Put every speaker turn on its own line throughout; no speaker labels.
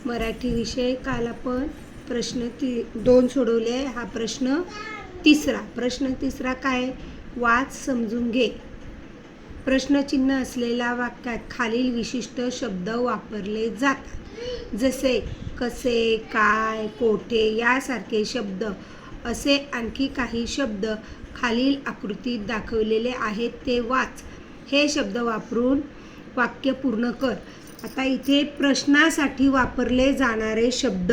मराठी विषय काल आपण प्रश्न 2 सोडवले. हा प्रश्न तिसरा काय? वाच समजून घे. प्रश्नचिन्ह असलेल्या वाक्यात खालील विशिष्ट शब्द वापरले जातात. जसे कसे, काय, कोठे यासारखे शब्द. असे आणखी काही शब्द खालील आकृतीत दाखवलेले आहेत ते वाच. हे शब्द वापरून वाक्य पूर्ण कर. आता इथे प्रश्नासाठी वापरले जाणारे शब्द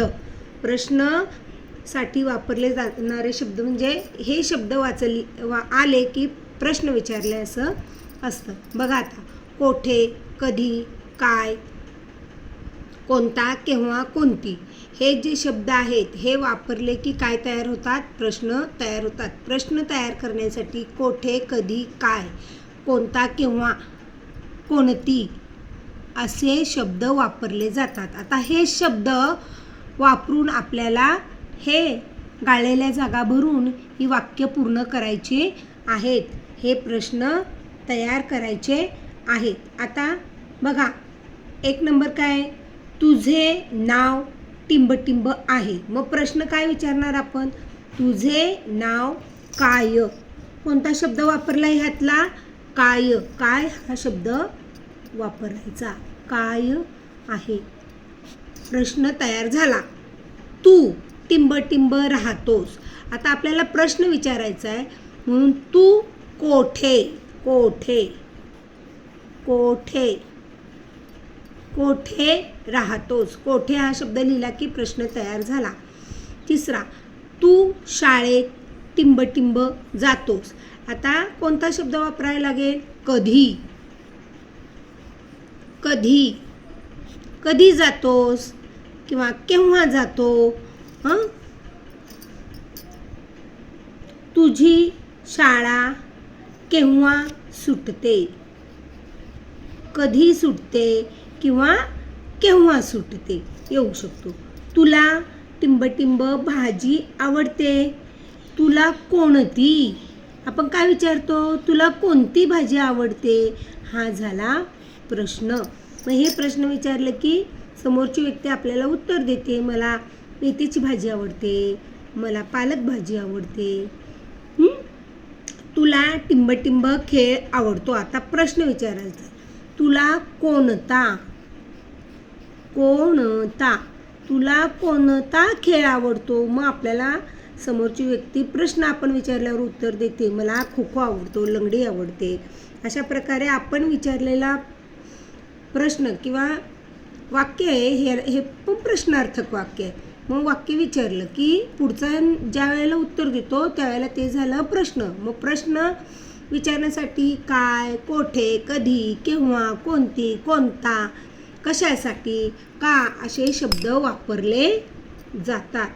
म्हणजे हे शब्द आले की प्रश्न विचारले असं असतं. बघा आता, कोठे, कधी, काय, कोणता, केव्हा, कोणती हे जे शब्द आहेत हे वापरले की काय तयार होतात? प्रश्न तयार होतात. प्रश्न तयार करण्यासाठी कोठे, कधी, काय, कोणता, केव्हा, कोणती असे शब्द वापरले जातात. आता हे शब्द वापरून आपल्याला हे गाळलेल्या जागा भरून ही वाक्य पूर्ण करायची आहेत. हे प्रश्न तयार करायचे आहेत. आता बघा, 1 नंबर काय? तुझे नाव टिंबटिंब आहे. मग प्रश्न काय विचारणार आपण? तुझे नाव काय? कोणता शब्द वापरला ह्यातला? काय. काय हा शब्द वापरायचा. काय आहे. प्रश्न तयार झाला. तू टिंबटिंब राहतोस. आता आपल्याला प्रश्न विचारायचा आहे म्हणून तू कोठे राहतोस. कोठे हा शब्द लिहिला की प्रश्न तयार झाला. तिसरा, तू शाळेत टिंबटिंब जातोस. आता कोणता शब्द वापरायला लागेल? कधी जातोस किंवा केव्हा जातो. तुझी शाळा केव्हा सुटते. कधी सुटते किंवा केव्हा सुटते येऊ शकतो. तुला टिंबटिंब भाजी आवडते. तुला कोणती? आपण काय विचारतो? तुला कोणती भाजी आवडते? हा झाला प्रश्न. मग हे प्रश्न विचारले की समोरची व्यक्ती आपल्याला उत्तर देते. मला मेथीची भाजी आवडते, मला पालक भाजी आवडते. तुला टिंबटिंब खेळ आवडतो. आता प्रश्न विचारायचा, तुला तुला कोणता खेळ आवडतो? मग आपल्याला समोरची व्यक्ती प्रश्न आपण विचारल्यावर उत्तर देते. मला खो खो आवडतो, लंगडी आवडते. अशा प्रकारे आपण विचारलेला प्रश्न किंवा वाक्य आहे हे पण प्रश्नार्थक वाक्य आहे. मग वाक्य विचारलं की पुढचं ज्या वेळेला उत्तर देतो त्यावेळेला ते झालं प्रश्न. मग प्रश्न विचारण्यासाठी काय, कोठे, कधी, केव्हा, कोणती, कोणता, कशासाठी, का असे शब्द वापरले जातात.